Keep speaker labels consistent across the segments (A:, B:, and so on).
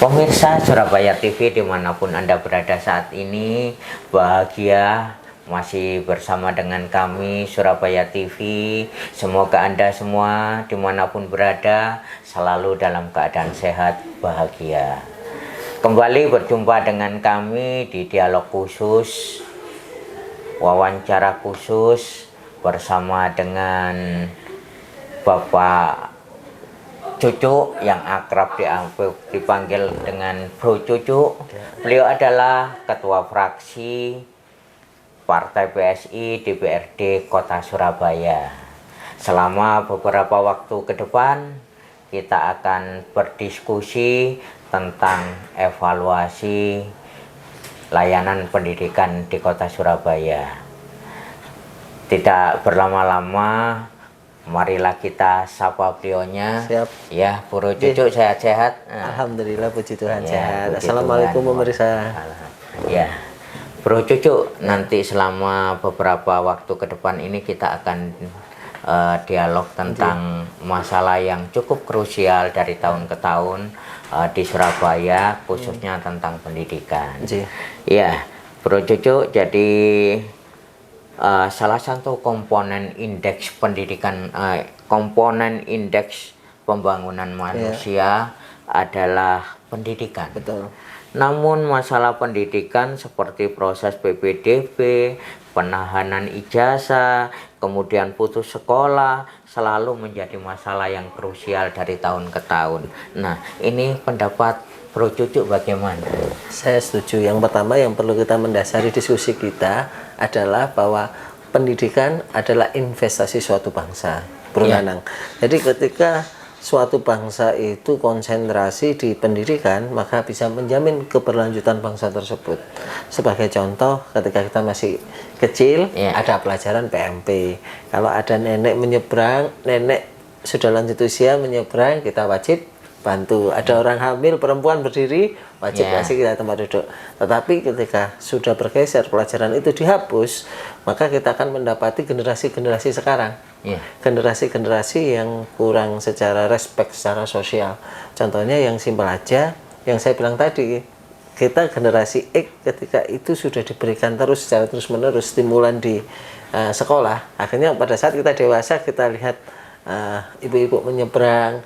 A: Pemirsa Surabaya TV dimanapun Anda berada saat ini, bahagia masih bersama dengan kami Surabaya TV. Semoga Anda semua dimanapun berada selalu dalam keadaan sehat, bahagia. Kembali berjumpa dengan kami di dialog khusus, wawancara khusus bersama dengan Bapak Cucu yang akrab dipanggil dengan Bro Cucu. Beliau adalah Ketua Fraksi Partai PSI DPRD Kota Surabaya. Selama beberapa waktu ke depan kita akan berdiskusi tentang evaluasi layanan pendidikan di Kota Surabaya. Tidak berlama-lama, marilah kita sapa beliaunya.
B: Siap.
A: Ya, Bro Cucu sehat-sehat.
B: Alhamdulillah, puji Tuhan
A: Ya,
B: sehat.
A: puji
B: Assalamualaikum
A: Tuhan.
B: pemirsa.
A: Ya, Bro Cucu, nanti selama beberapa waktu ke depan ini kita akan dialog tentang masalah yang cukup krusial dari tahun ke tahun di Surabaya, khususnya tentang pendidikan. Ya, Bro Cucu, jadi salah satu komponen indeks pendidikan, komponen indeks pembangunan manusia adalah pendidikan.
B: Betul.
A: Namun masalah pendidikan seperti proses PPDB, penahanan ijazah, kemudian putus sekolah selalu menjadi masalah yang krusial dari tahun ke tahun. Nah, ini pendapat Bro Cucu bagaimana?
B: Saya setuju. Yang pertama yang perlu kita mendasari diskusi kita adalah bahwa pendidikan adalah investasi suatu bangsa, Bro Nanang. Jadi ketika suatu bangsa itu konsentrasi di pendidikan, maka bisa menjamin keberlanjutan bangsa tersebut. Sebagai contoh, ketika kita masih kecil, ada pelajaran PMP. Kalau ada nenek menyeberang, nenek sudah lanjut usia menyeberang, kita wajib bantu. Ada orang hamil perempuan berdiri, wajib kasih kita tempat duduk. Tetapi ketika sudah bergeser, pelajaran itu dihapus, maka kita akan mendapati generasi-generasi sekarang, generasi-generasi yang kurang secara respect secara sosial. Contohnya yang simpel aja, yang saya bilang tadi, kita generasi X ketika itu sudah diberikan terus secara terus-menerus stimulan di sekolah, akhirnya pada saat kita dewasa kita lihat ibu-ibu menyeberang,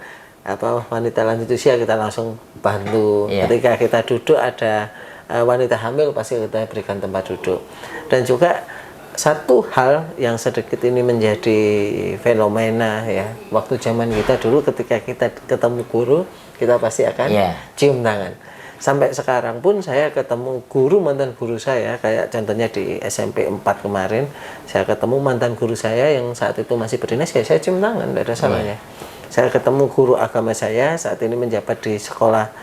B: wanita lanjut usia, kita langsung bantu. Ketika kita duduk ada wanita hamil, pasti kita berikan tempat duduk. Dan juga satu hal yang sedikit ini menjadi fenomena ya, waktu zaman kita dulu ketika kita ketemu guru, kita pasti akan cium tangan. Sampai sekarang pun saya ketemu guru, mantan guru saya, kayak contohnya di SMP 4 kemarin, saya ketemu mantan guru saya yang saat itu masih berdinas, ya saya cium tangan, tidak ada salahnya. Saya ketemu guru agama saya saat ini menjabat di sekolah,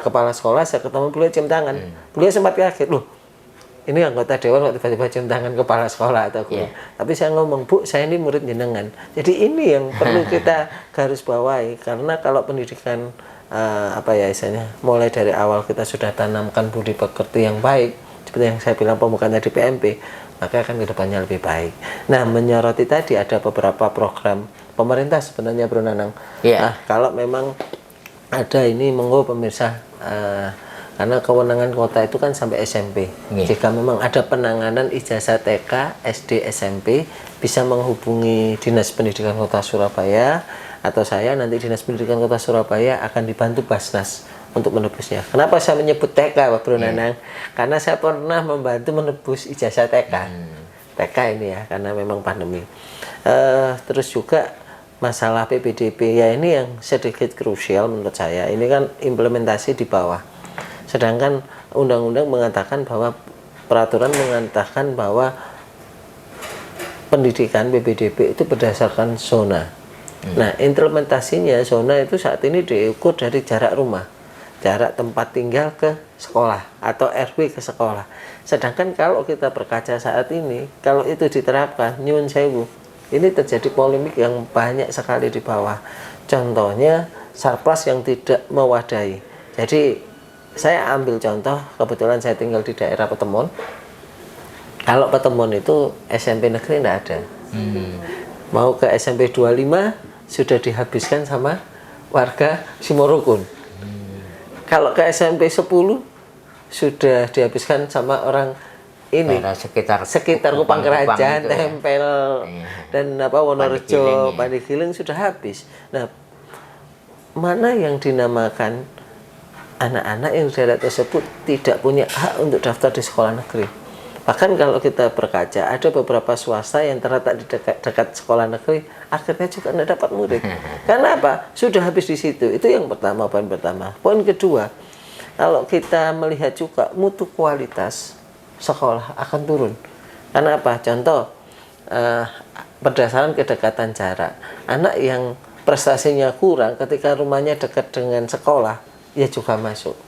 B: kepala sekolah, saya ketemu beliau cium tangan. Beliau sempat kaget, loh ini anggota dewan kok tiba-tiba cium tangan kepala sekolah atau guru. Tapi saya ngomong, Bu, saya ini murid jenengan. Jadi ini yang perlu kita garis bawahi, karena kalau pendidikan istilahnya mulai dari awal kita sudah tanamkan budi pekerti yang baik, seperti yang saya bilang pembukaan tadi PMP, maka akan kedepannya lebih baik. Nah, menyoroti tadi ada beberapa program pemerintah sebenarnya, Bro Nanang. Nah, kalau memang ada ini, monggo pemirsa, karena kewenangan kota itu kan sampai SMP. Jika memang ada penanganan ijazah TK, SD, SMP, bisa menghubungi Dinas Pendidikan Kota Surabaya, atau saya nanti Dinas Pendidikan Kota Surabaya akan dibantu Basnas untuk menebusnya. Kenapa saya menyebut TK, Bro Nanang? Karena saya pernah membantu menebus ijazah TK. TK ini ya, karena memang pandemi. Terus juga masalah PPDB ya, ini yang sedikit krusial menurut saya. Ini kan implementasi di bawah. Sedangkan undang-undang mengatakan bahwa, peraturan mengatakan bahwa pendidikan PPDB itu berdasarkan zona. Nah, implementasinya zona itu saat ini diukur dari jarak rumah, jarak tempat tinggal ke sekolah atau RW ke sekolah. Sedangkan kalau kita berkaca saat ini, kalau itu diterapkan, nyun sewu, ini terjadi polemik yang banyak sekali di bawah. Contohnya sarpras yang tidak mewadahi. Jadi saya ambil contoh, kebetulan saya tinggal di daerah Petemon. Kalau Petemon itu SMP negeri tidak ada. Mau ke SMP 25 sudah dihabiskan sama warga Simorukun. Kalau ke SMP 10 sudah dihabiskan sama orang ini
A: daerah
B: sekitar Kupang Kerajaan,
A: itu ya.
B: Tempel,
A: Iya.
B: dan Wonorejo,
A: Pandigiling, ya.
B: Pandigiling sudah habis. Nah, mana yang dinamakan anak-anak yang daerah tersebut tidak punya hak untuk daftar di sekolah negeri? Bahkan kalau kita berkaca, ada beberapa swasta yang terletak di dekat sekolah negeri, akhirnya juga tidak dapat murid. Karena apa? Sudah habis di situ. Itu yang pertama, poin pertama. Poin kedua, kalau kita melihat juga mutu kualitas sekolah akan turun. Karena apa? Contoh, berdasarkan kedekatan jarak. Anak yang prestasinya kurang ketika rumahnya dekat dengan sekolah, ya juga masuk.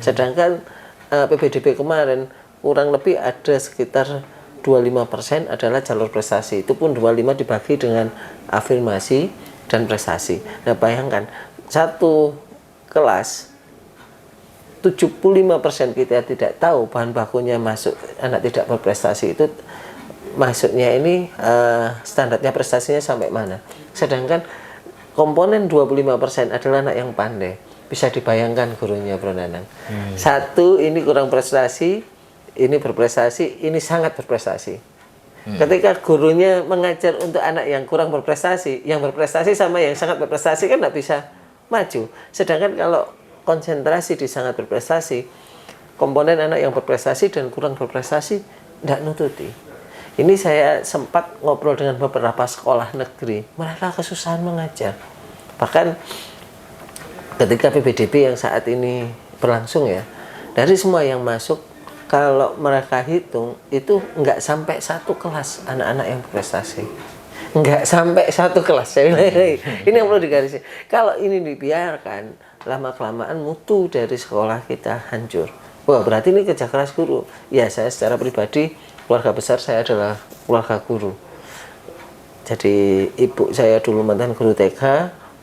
B: Sedangkan PBDB kemarin kurang lebih ada sekitar 25% adalah jalur prestasi. Itu pun 25 dibagi dengan afirmasi dan prestasi. Nah, bayangkan satu kelas 75% kita tidak tahu bahan bakunya masuk anak tidak berprestasi, itu maksudnya ini standarnya prestasinya sampai mana. Sedangkan komponen 25% adalah anak yang pandai. Bisa dibayangkan gurunya, Bro Nanang. Satu, ini kurang prestasi, ini berprestasi, ini sangat berprestasi. Ketika gurunya mengajar untuk anak yang kurang berprestasi, yang berprestasi sama yang sangat berprestasi kan tidak bisa maju. Sedangkan kalau konsentrasi di sangat berprestasi, komponen anak yang berprestasi dan kurang berprestasi tidak nututi. Ini saya sempat ngobrol dengan beberapa sekolah negeri, mereka kesusahan mengajar. Bahkan ketika PBDB yang saat ini berlangsung ya, dari semua yang masuk, kalau mereka hitung itu nggak sampai satu kelas anak-anak yang berprestasi, nggak sampai satu kelas. Ini yang perlu digariskan. Kalau ini dibiarkan, lama kelamaan mutu dari sekolah kita hancur. Wah, berarti ini kerja keras guru. Ya, saya secara pribadi, keluarga besar saya adalah keluarga guru. Jadi ibu saya dulu mantan guru TK,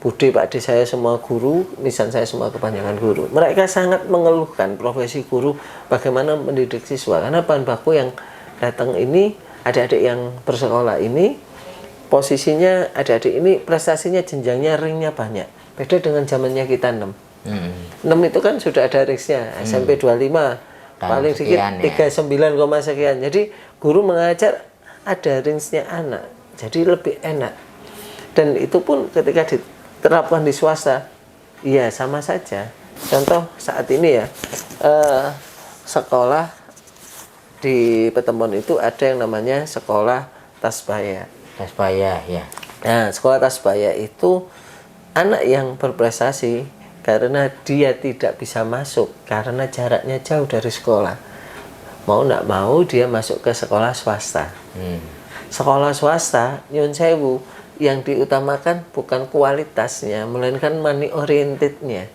B: Bude, Pak De saya semua guru, nisan saya semua kepanjangan guru. Mereka sangat mengeluhkan profesi guru, bagaimana mendidik siswa. Karena bahan baku yang datang ini, adik-adik yang bersekolah ini, posisinya adik-adik ini prestasinya jenjangnya ringnya banyak. Beda dengan zamannya kita 6. 6 itu kan sudah ada ringsnya, SMP 25, paling sedikit 39, sekian. Jadi guru mengajar ada ringsnya anak, jadi lebih enak. Dan itu pun ketika diterapkan di swasta, ya sama saja. Contoh saat ini ya, sekolah di Petemon itu ada yang namanya sekolah Tasbaya.
A: Tasbaya, ya.
B: Nah, sekolah Tasbaya itu anak yang berprestasi karena dia tidak bisa masuk karena jaraknya jauh dari sekolah. Mau nggak mau dia masuk ke sekolah swasta. Sekolah swasta, nyun sewu, yang diutamakan bukan kualitasnya, melainkan money orientednya.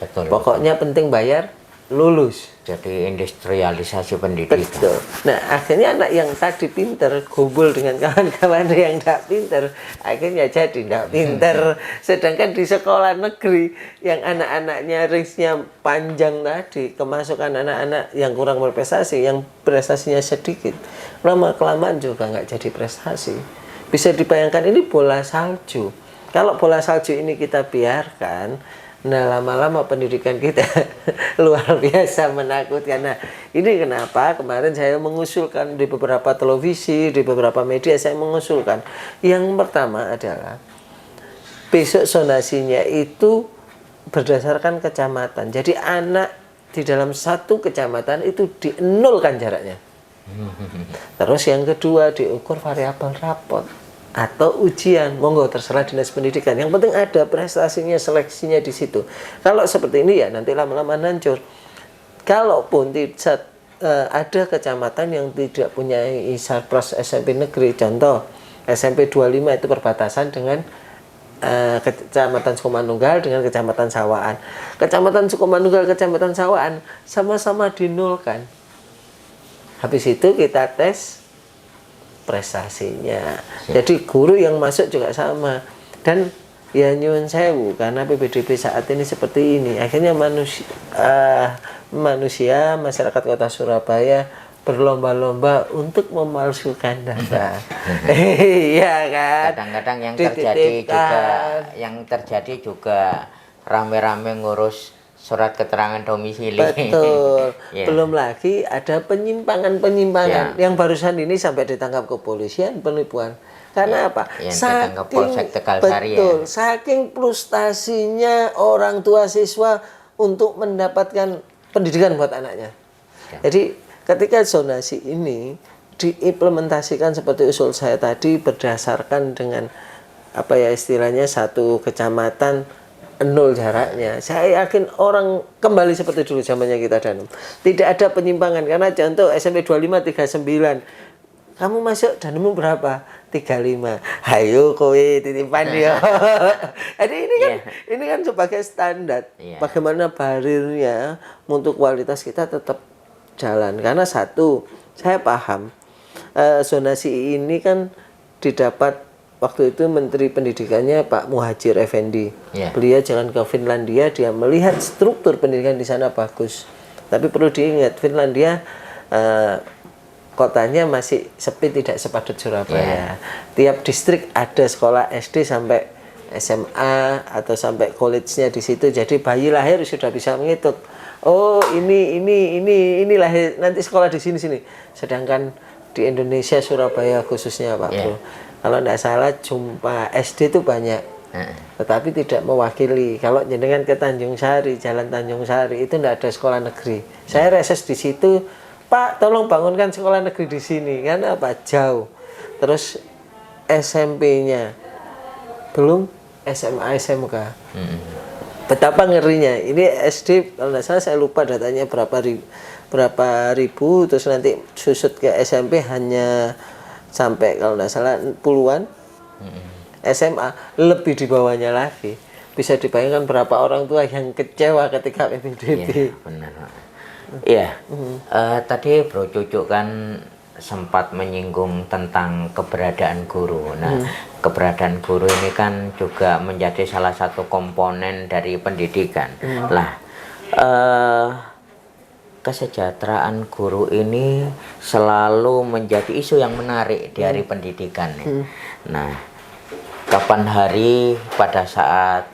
A: Betul.
B: Pokoknya penting bayar, lulus.
A: Jadi industrialisasi pendidikan.
B: Betul. Nah, akhirnya anak yang tadi pinter gombol dengan kawan-kawan yang tidak pinter, akhirnya jadi tidak pinter. Sedangkan di sekolah negeri yang anak-anaknya ringsnya panjang tadi, kemasukan anak-anak yang kurang berprestasi, yang prestasinya sedikit, lama-kelamaan juga nggak jadi prestasi. Bisa dibayangkan ini bola salju. Kalau bola salju ini kita biarkan, nah lama-lama pendidikan kita luar biasa menakutkan. Nah, ini kenapa kemarin saya mengusulkan di beberapa televisi, di beberapa media saya mengusulkan. Yang pertama adalah besok zonasinya itu berdasarkan kecamatan. Jadi anak di dalam satu kecamatan itu dienolkan jaraknya. Terus yang kedua diukur variabel rapot atau ujian, monggo terserah dinas pendidikan. Yang penting ada prestasinya, seleksinya di situ. Kalau seperti ini ya nanti lama-lama hancur. Kalaupun tidak ada kecamatan yang tidak punya Sarpras SMP negeri, contoh SMP 25 itu perbatasan dengan Kecamatan Sukomanunggal dengan Kecamatan Sawaan. Kecamatan Sukomanunggal, Kecamatan Sawaan sama-sama dinolkan. Habis itu kita tes prestasinya. Jadi guru yang masuk juga sama. Dan ya nyuwun sewu, karena PBDB saat ini seperti ini, akhirnya manusia masyarakat Kota Surabaya berlomba-lomba untuk memalsukan data. Iya kan?
A: Kadang-kadang yang terjadi juga rame-rame ngurus surat keterangan domisili.
B: Betul.
A: Ya.
B: Belum lagi ada penyimpangan-penyimpangan yang barusan ini sampai ditangkap kepolisian penipuan. Karena apa?
A: Yang ditangkap Polsek Tegal Sari,
B: betul, saking frustasinya orang tua siswa untuk mendapatkan pendidikan buat anaknya. Jadi ketika zonasi ini diimplementasikan seperti usul saya tadi berdasarkan dengan apa ya istilahnya satu kecamatan 0 jaraknya. Saya yakin orang kembali seperti dulu zamannya kita Danum. Tidak ada penyimpangan karena contoh SMP 2539. Kamu masuk Danum berapa? 35. Hayo kowe titipan ya. Jadi ini kan sebagai standar. Bagaimana barirnya untuk kualitas kita tetap jalan. Karena satu, saya paham zonasi ini kan didapat waktu itu Menteri Pendidikannya Pak Muhadjir Effendi. Beliau jalan ke Finlandia, dia melihat struktur pendidikan di sana bagus. Tapi perlu diingat, Finlandia kotanya masih sepi, tidak sepadat Surabaya. Tiap distrik ada sekolah SD sampai SMA atau sampai college-nya di situ. Jadi bayi lahir sudah bisa menghitung. Oh, ini lahir nanti sekolah di sini. Sedangkan di Indonesia Surabaya khususnya Pak Bro, kalau tidak salah jumlah SD itu banyak, tetapi tidak mewakili. Kalau jenengan ke Tanjung Sari, Jalan Tanjung Sari itu tidak ada sekolah negeri. Saya reses di situ, Pak, tolong bangunkan sekolah negeri di sini. Karena apa? Jauh. Terus SMP-nya belum, SMA, SMK. Betapa ngerinya. Ini SD kalau tidak salah saya lupa datanya berapa ribu, terus nanti susut ke SMP hanya sampai kalau tidak salah puluhan. SMA lebih di bawahnya lagi. Bisa dibayangkan berapa orang tua yang kecewa ketika PPDB.
A: Iya, benar. Iya. Tadi Bro Cucuk kan sempat menyinggung tentang keberadaan guru. Nah, keberadaan guru ini kan juga menjadi salah satu komponen dari pendidikan. Lah, kesejahteraan guru ini selalu menjadi isu yang menarik di hari pendidikan. Nah, kapan hari pada saat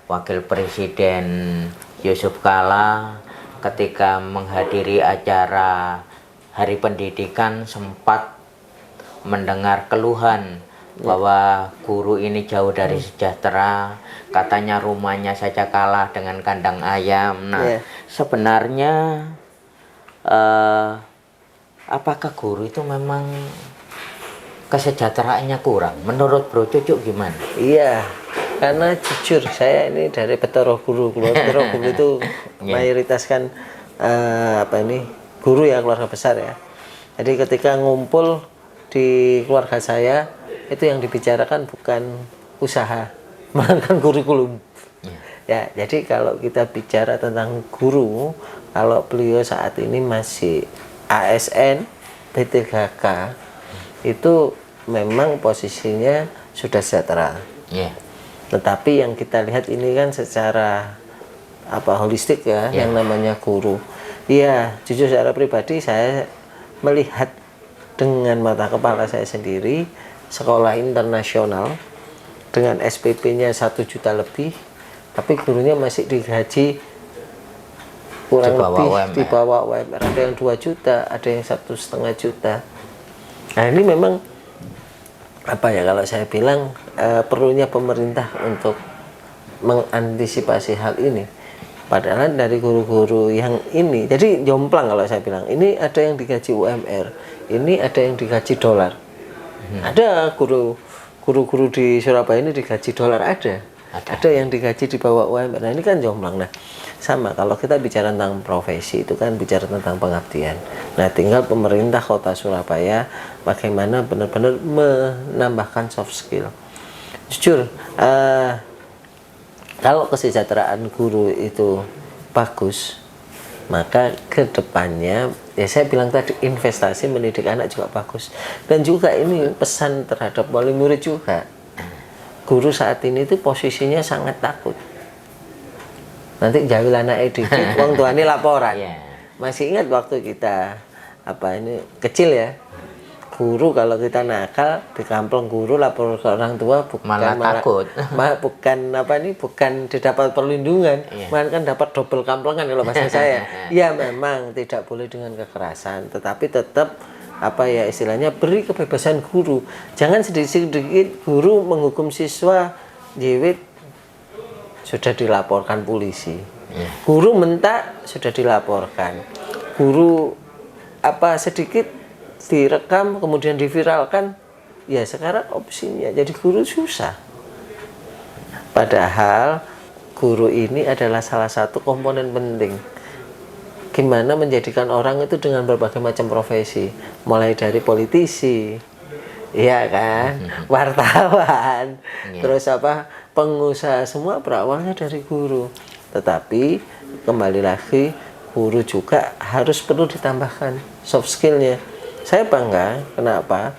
A: Wakil Presiden Yusuf Kala ketika menghadiri acara Hari Pendidikan sempat mendengar keluhan bahwa guru ini jauh dari sejahtera, katanya rumahnya saja kalah dengan kandang ayam. Nah, sebenarnya apakah guru itu memang kesejahteraannya kurang? Menurut Bro Cucuk gimana?
B: Iya, karena jujur saya ini dari Betoro Guru. Betoro Guru itu mayoritas kan guru ya, keluarga besar ya. Jadi ketika ngumpul di keluarga saya itu yang dibicarakan bukan usaha, melainkan kurikulum. Ya, jadi kalau kita bicara tentang guru, kalau beliau saat ini masih ASN B3K itu memang posisinya sudah sejahtera. Tetapi yang kita lihat ini kan secara holistik ya, yang namanya guru. Iya, jujur secara pribadi saya melihat dengan mata kepala saya sendiri sekolah internasional dengan SPP-nya 1 juta lebih, tapi gurunya masih digaji kurang lebih di bawah UMR. Ada yang 2 juta, ada yang 1,5 juta. Nah, ini memang kalau saya bilang perlunya pemerintah untuk mengantisipasi hal ini. Padahal dari guru-guru yang ini, jadi jomplang kalau saya bilang, ini ada yang digaji UMR, ini ada yang digaji dolar. Ada guru-guru di Surabaya ini digaji dolar, ada yang digaji di bawah UMR. Nah, ini kan jomplang. Nah, sama kalau kita bicara tentang profesi itu kan bicara tentang pengabdian. Nah, tinggal pemerintah Kota Surabaya bagaimana benar-benar menambahkan soft skill. Jujur, kalau kesejahteraan guru itu bagus, maka ke depannya ya saya bilang tadi investasi mendidik anak juga bagus. Dan juga ini pesan terhadap wali murid juga. Guru saat ini itu posisinya sangat takut. Nanti jawil anak dikit, wong tuane laporan. Masih ingat waktu kita kecil ya, guru kalau kita nakal di kampung, guru lapor ke orang tua
A: Malah takut.
B: bukan apa ini, bukan didapat perlindungan, melainkan dapat double kamplengan kalau bahasa saya. Ya memang tidak boleh dengan kekerasan, tetapi tetap apa ya istilahnya, beri kebebasan guru. Jangan sedikit-sedikit guru menghukum siswa, jiwit sudah dilaporkan polisi. Guru mentak sudah dilaporkan. Guru apa sedikit direkam kemudian diviralkan, ya sekarang opsinya jadi guru susah. Padahal guru ini adalah salah satu komponen penting gimana menjadikan orang itu dengan berbagai macam profesi, mulai dari politisi, iya kan, wartawan, terus apa, pengusaha, semua berawalnya dari guru. Tetapi kembali lagi, guru juga harus perlu ditambahkan soft skillnya. Saya bangga, kenapa?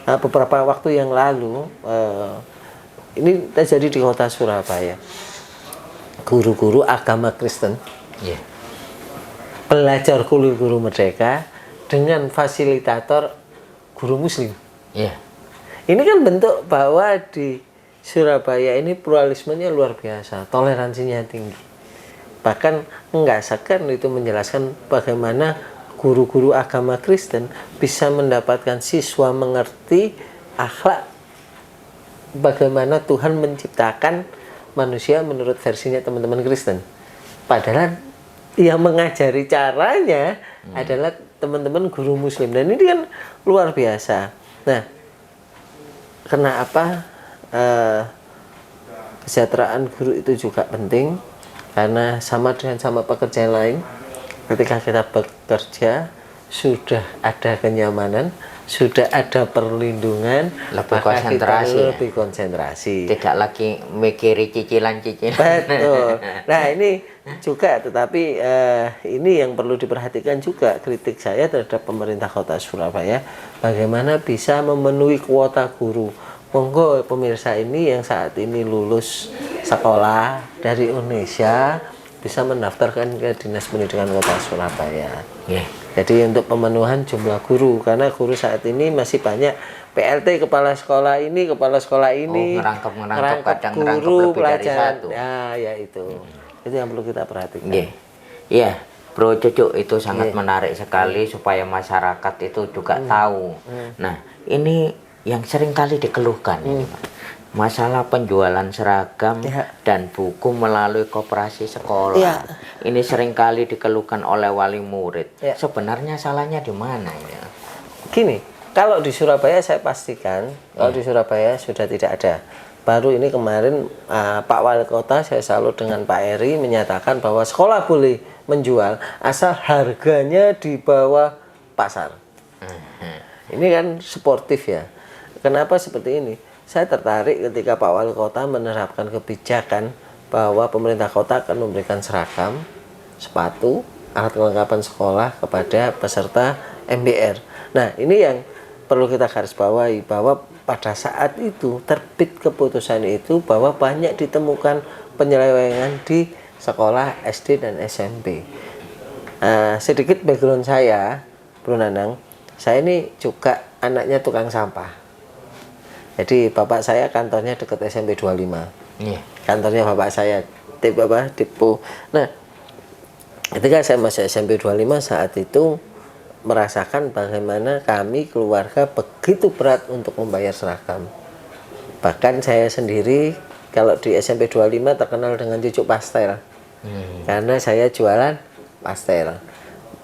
B: Beberapa waktu yang lalu, ini terjadi di kota Surabaya. Guru-guru agama Kristen, belajar kuliah guru merdeka dengan fasilitator guru Muslim. Ini kan bentuk bahwa di Surabaya ini pluralismenya luar biasa, toleransinya tinggi. Bahkan enggak segan itu menjelaskan bagaimana guru-guru agama Kristen bisa mendapatkan siswa mengerti akhlak, bagaimana Tuhan menciptakan manusia menurut versinya teman-teman Kristen. Padahal yang mengajari caranya adalah teman-teman guru Muslim, dan ini kan luar biasa. Nah, kenapa kesejahteraan guru itu juga penting? Karena sama dengan sama pekerjaan lain, ketika kita bekerja sudah ada kenyamanan, sudah ada perlindungan,
A: lebih konsentrasi,
B: kita lebih konsentrasi,
A: tidak lagi mikiri cicilan-cicilan.
B: Betul. Nah ini juga, tetapi ini yang perlu diperhatikan juga, kritik saya terhadap pemerintah kota Surabaya, bagaimana bisa memenuhi kuota guru. Monggo pemirsa ini yang saat ini lulus sekolah dari Indonesia bisa mendaftarkan ke Dinas Pendidikan Kota Surabaya. Jadi untuk pemenuhan jumlah guru, karena guru saat ini masih banyak PLT, kepala sekolah ini
A: ngerangkep
B: guru
A: lebih dari satu.
B: Ya, ya itu yang perlu kita perhatikan.
A: Iya, Bro Cucuk, itu sangat menarik sekali supaya masyarakat itu juga tahu. Nah, ini yang sering kali dikeluhkan ini, Pak. Masalah penjualan seragam dan buku melalui koperasi sekolah. Ini seringkali dikeluhkan oleh wali murid. Sebenarnya salahnya di mana ini?
B: Gini, kalau di Surabaya saya pastikan, kalau di Surabaya sudah tidak ada. Baru ini kemarin Pak Wali Kota, saya salut dengan Pak Eri, menyatakan bahwa sekolah boleh menjual asal harganya di bawah pasar. Ini kan sportif ya. Kenapa seperti ini? Saya tertarik ketika Pak Wali Kota menerapkan kebijakan bahwa pemerintah kota akan memberikan seragam, sepatu, alat kelengkapan sekolah kepada peserta MBR. Nah, ini yang perlu kita garis bawahi, bahwa pada saat itu terbit keputusan itu bahwa banyak ditemukan penyelewengan di sekolah SD dan SMP. Sedikit background saya, Bro Nanang, saya ini juga anaknya tukang sampah. Jadi bapak saya kantornya dekat SMP 25. Kantornya bapak saya Depo. Nah, ketika saya masih SMP 25 saat itu merasakan bagaimana kami keluarga begitu berat untuk membayar seragam. Bahkan saya sendiri kalau di SMP 25 terkenal dengan cucuk pastel. Karena saya jualan pastel.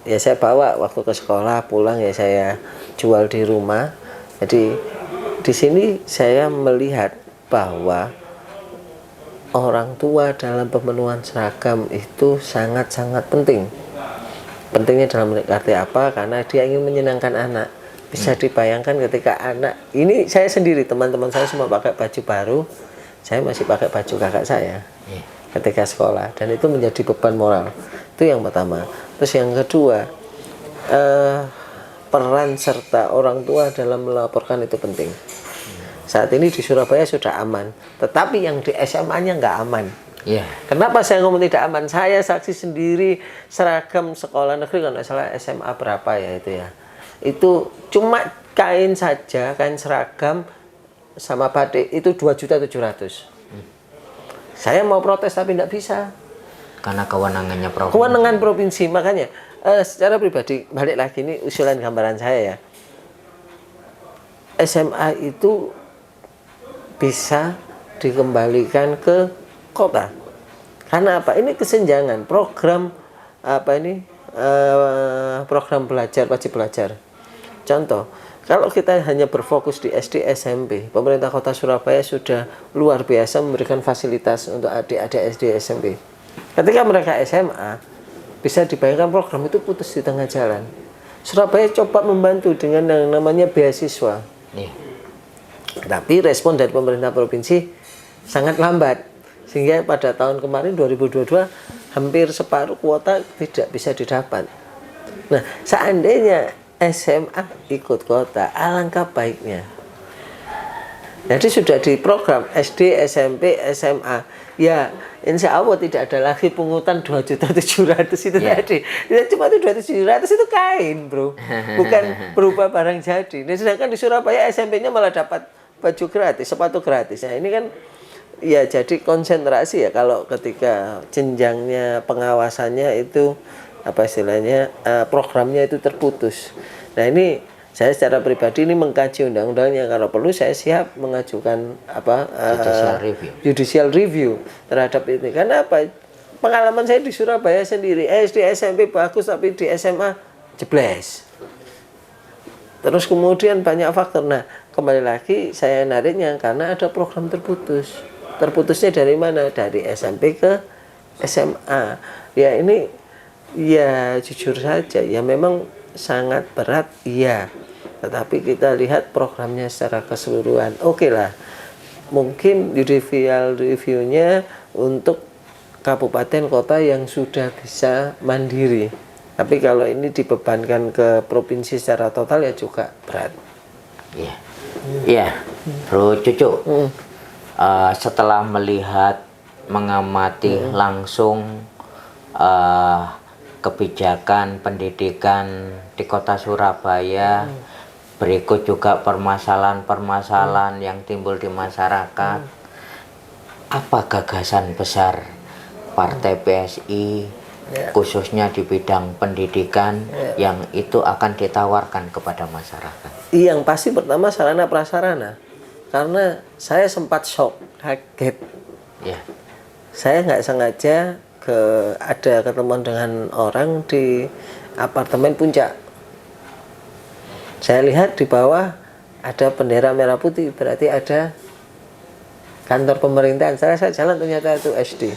B: Ya saya bawa waktu ke sekolah, pulang ya saya jual di rumah. Jadi di sini saya melihat bahwa orang tua dalam pemenuhan seragam itu sangat-sangat penting. Pentingnya dalam arti apa? Karena dia ingin menyenangkan anak. Bisa dibayangkan ketika anak, ini saya sendiri, teman-teman saya semua pakai baju baru, saya masih pakai baju kakak saya ketika sekolah, dan itu menjadi beban moral. Itu yang pertama. Terus yang kedua, peran serta orang tua dalam melaporkan itu penting. Saat ini di Surabaya sudah aman, tetapi yang di SMA-nya nggak aman. Kenapa saya ngomong tidak aman? Saya saksi sendiri seragam sekolah negeri, kalau nggak salah SMA berapa ya itu ya. itu cuma kain saja, kain seragam sama batik itu 2.700.000. Saya mau protes tapi tidak bisa.
A: Karena kewenangannya provinsi.
B: Kewenangan provinsi, makanya secara pribadi balik lagi ini usulan gambaran saya ya. SMA itu bisa dikembalikan ke kota. Karena apa? Ini kesenjangan program program belajar wajib belajar. Contoh, kalau kita hanya berfokus di SD SMP, pemerintah Kota Surabaya sudah luar biasa memberikan fasilitas untuk adik-adik SD SMP. Ketika mereka SMA, bisa dibayangkan program itu putus di tengah jalan. Surabaya coba membantu dengan yang namanya beasiswa.
A: Iya.
B: Tapi respon dari pemerintah provinsi sangat lambat. Sehingga pada tahun kemarin 2022 hampir separuh kuota tidak bisa didapat. Nah, seandainya SMA ikut kota, alangkah baiknya. Jadi sudah di program SD, SMP, SMA. Ya, insya Allah tidak ada lagi pungutan 2.700.000 itu tadi. Ya, cuma itu 2.700.000 itu kain, bro. Bukan berupa barang jadi. Nah, sedangkan di Surabaya SMP-nya malah dapat baju gratis, sepatu gratis. Nah, ini kan ya jadi konsentrasi ya kalau ketika jenjangnya pengawasannya itu apa istilahnya programnya itu terputus. Nah, ini saya secara pribadi ini mengkaji undang-undangnya, kalau perlu saya siap mengajukan judicial review terhadap ini. Karena apa? Pengalaman saya di Surabaya sendiri, SD SMP bagus tapi di SMA jebles. Terus kemudian banyak faktor. Nah, kembali lagi saya nariknya karena ada program terputus. Terputusnya dari mana? Dari SMP ke SMA. Ya ini ya jujur saja ya memang sangat berat, iya. Tetapi kita lihat programnya secara keseluruhan. Oke lah, mungkin judicial review-nya untuk kabupaten kota yang sudah bisa mandiri. Tapi kalau ini dibebankan ke provinsi secara total ya juga berat.
A: Iya, iya, Bro Cucu. Setelah melihat, mengamati langsung kebijakan pendidikan di kota Surabaya, berikut juga permasalahan-permasalahan yang timbul di masyarakat, apa gagasan besar Partai PSI khususnya di bidang pendidikan yang itu akan ditawarkan kepada masyarakat?
B: Yang pasti pertama sarana prasarana, karena saya sempat shock, kaget. Saya nggak sengaja ada ketemuan dengan orang di apartemen Puncak. Saya lihat di bawah ada bendera merah putih, berarti ada kantor pemerintahan. Saya jalan ternyata itu SD.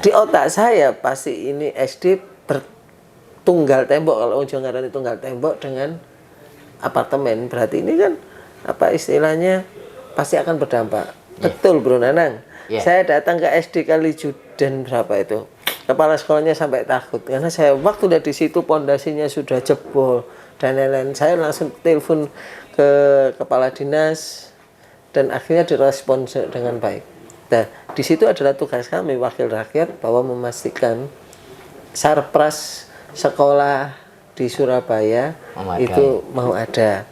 B: Di otak saya pasti ini SD bertunggal tembok, kalau ujung ngaran itu tunggal tembok dengan apartemen. Berarti ini kan apa istilahnya pasti akan berdampak. Betul Bro Nanang. Saya datang ke SD Kalijudan berapa itu, kepala sekolahnya sampai takut karena saya waktu udah di situ pondasinya sudah jebol dan lain-lain. Saya langsung telepon ke kepala dinas dan akhirnya direspon dengan baik. Nah, di situ adalah tugas kami wakil rakyat bahwa memastikan sarpras sekolah di Surabaya itu mau ada.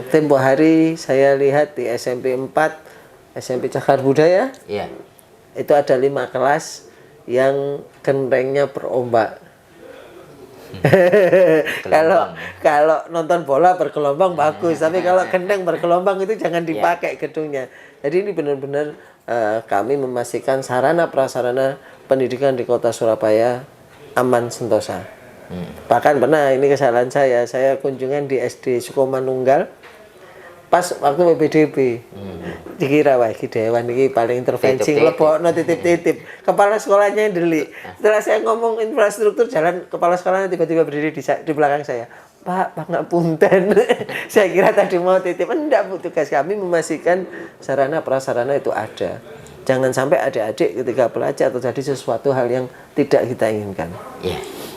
B: Tempo hari saya lihat di SMP 4 SMP Cakar Budaya, itu ada 5 kelas yang gentengnya berombak. Kalau nonton bola bergelombang bagus, tapi kalau genteng bergelombang itu jangan dipakai gedungnya. Jadi ini benar-benar kami memastikan sarana prasarana pendidikan di kota Surabaya aman sentosa. Bahkan pernah ini kesalahan saya kunjungan di SD Sukomanunggal pas waktu PPDB. Dikira wah iki dewan iki paling intervensi lebokno titip-titip. Kepala sekolahnya delik. Setelah saya ngomong infrastruktur jalan, kepala sekolahnya tiba-tiba berdiri di belakang saya. Pak, pangapunten. Saya kira tadi mau titip. Enggak, Bu. Tugas kami memastikan sarana prasarana itu ada. Jangan sampai adik-adik ketika belajar terjadi sesuatu hal yang tidak kita inginkan.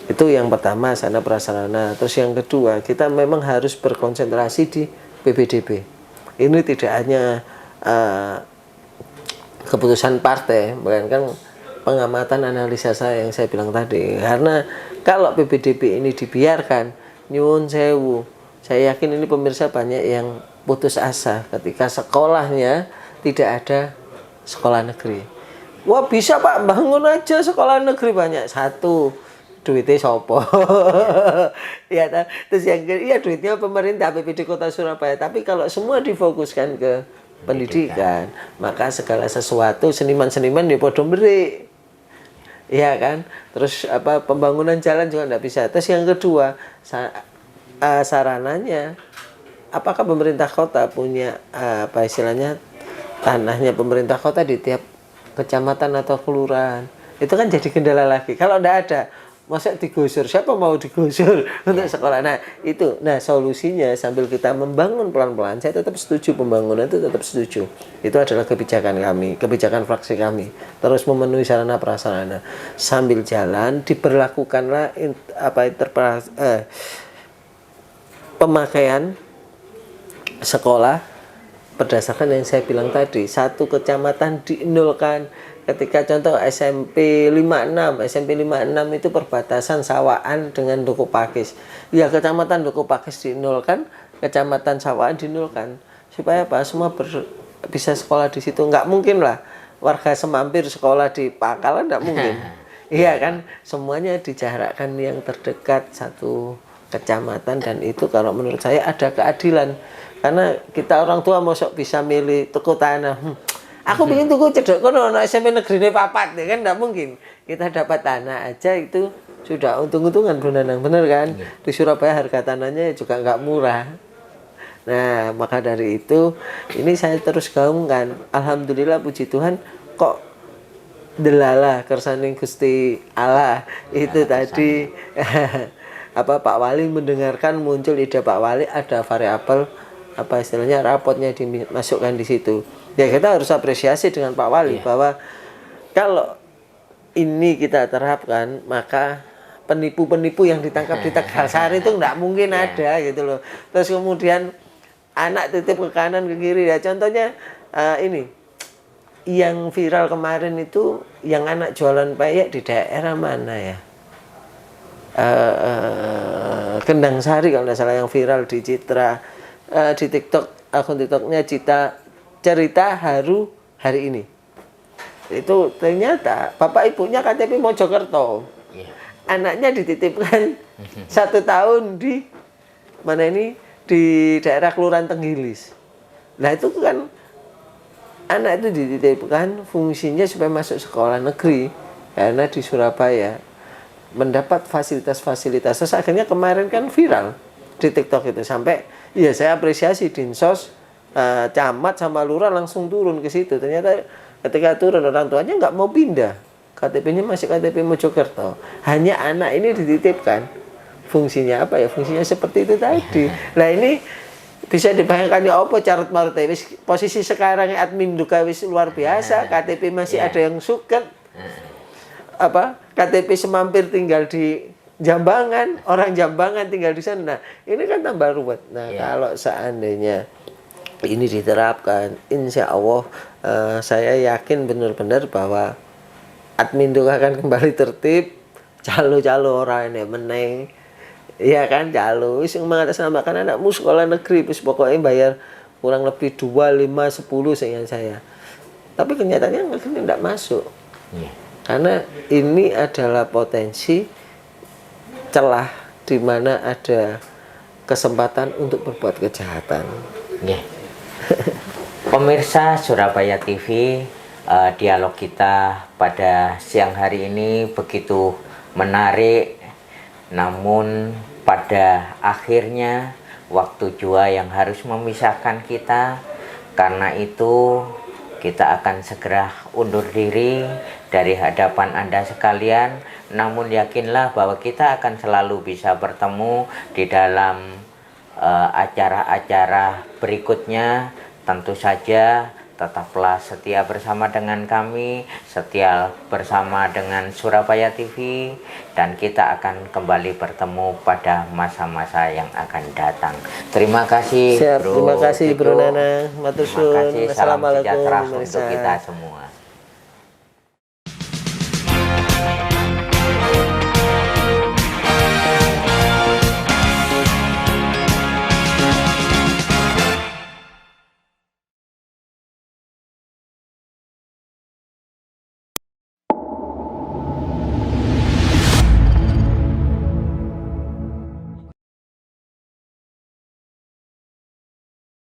B: Itu yang pertama, sarana prasarana. Terus yang kedua, kita memang harus berkonsentrasi di PPDB. Ini tidak hanya keputusan partai, melainkan pengamatan analisa saya yang saya bilang tadi. Karena kalau PPDB ini dibiarkan, nyuwun sewu, Saya yakin ini pemirsa banyak yang putus asa ketika sekolahnya tidak ada sekolah negeri. Wah bisa Pak, bangun aja sekolah negeri banyak. Satu, duitnya sopo. Ya, terus yang kedua, iya duitnya pemerintah BPD Kota Surabaya. Tapi kalau semua difokuskan ke pendidikan, maka segala sesuatu seniman-seniman di podo beri. Iya kan? Terus apa pembangunan jalan juga tidak bisa. Terus yang kedua, sarananya apakah pemerintah kota punya apa istilahnya tanahnya pemerintah kota di tiap kecamatan atau kelurahan? Itu kan jadi kendala lagi. Kalau tidak ada, masa digusur? Siapa mau digusur untuk sekolah? Nah, itu. Nah, solusinya sambil kita membangun pelan-pelan, saya tetap setuju pembangunan itu tetap setuju. Itu adalah kebijakan kami, kebijakan fraksi kami. Terus memenuhi sarana prasarana. Sambil jalan diberlakukanlah pemakaian sekolah berdasarkan yang saya bilang tadi. Satu kecamatan dinolkan. Ketika contoh SMP 56 itu perbatasan Sawaan dengan Duku Pakis. Ya kecamatan Duku Pakis dinolkan, kecamatan Sawaan dinolkan. Supaya apa? Semua bisa sekolah di situ. Nggak mungkin lah warga Semampir sekolah di Pakalan, nggak mungkin. Iya kan? Semuanya dijarakkan yang terdekat satu kecamatan, dan itu kalau menurut saya ada keadilan. Karena kita orang tua mosok bisa milih tuku tanah. Aku ingin tuku cedek kono ana SMP negeri ne papat, ya kan enggak mungkin. Kita dapat tanah aja itu sudah untung-untungan Bro Nanang, bener kan? Di Surabaya harga tanahnya juga nggak murah. Nah, maka dari itu ini saya terus gaungkan. Alhamdulillah puji Tuhan kok delala kersane Gusti Allah itu tadi apa Pak Wali mendengarkan muncul ide Pak Wali ada variabel apa istilahnya rapotnya dimasukkan di situ. Ya kita harus apresiasi dengan Pak Wali bahwa kalau ini kita terapkan maka penipu-penipu yang ditangkap di Tegalsari itu nggak mungkin ada gitu loh. Terus kemudian anak titip ke kanan ke kiri ya, contohnya ini yang viral kemarin itu yang anak jualan peyek di daerah mana ya, Kendang Sari kalau tidak salah yang viral di Citra, di TikTok, akun TikToknya Cerita Haru hari ini. Itu ternyata bapak ibunya KTP Mojokerto, anaknya dititipkan 1 tahun di mana ini, di daerah Kelurahan Tenggilis. Nah itu kan anak itu dititipkan fungsinya supaya masuk sekolah negeri, karena di Surabaya mendapat fasilitas-fasilitas. Terus akhirnya kemarin kan viral di TikTok itu, sampai ya saya apresiasi Dinsos, camat sama lurah langsung turun ke situ. Ternyata ketika turun orang tuanya nggak mau pindah, KTP-nya masih KTP Mojokerto. Hanya anak ini dititipkan. Fungsinya apa ya? Fungsinya seperti itu tadi. Nah ini bisa dibayangkan ya apa carut marut posisi sekarang admin duka wis luar biasa, KTP masih ada yang suket. Apa KTP Semampir tinggal di Jambangan, orang Jambangan tinggal di sana. Nah, ini kan tambah ruwet. Nah, kalau seandainya ini diterapkan, insya Allah saya yakin benar-benar bahwa admin duka akan kembali tertib. Calo-calo orang ini meneng, iya kan, calo sing mengatasnamakan anakmu sekolah negeri, terus pokoknya bayar kurang lebih 2, 5, 10 seingat saya. Tapi kenyataannya tidak masuk. Karena ini adalah potensi celah di mana ada kesempatan untuk berbuat kejahatan.
A: Pemirsa Surabaya TV, dialog kita pada siang hari ini begitu menarik, namun pada akhirnya waktu jua yang harus memisahkan kita. Karena itu kita akan segera undur diri dari hadapan Anda sekalian, namun yakinlah bahwa kita akan selalu bisa bertemu di dalam acara-acara berikutnya. Tentu saja tetaplah setia bersama dengan kami, setia bersama dengan Surabaya TV, dan kita akan kembali bertemu pada masa-masa yang akan datang. Terima kasih.
B: Siap, terima kasih Bro Nanang.
A: Terima kasih. Salam sejahtera untuk kita semua.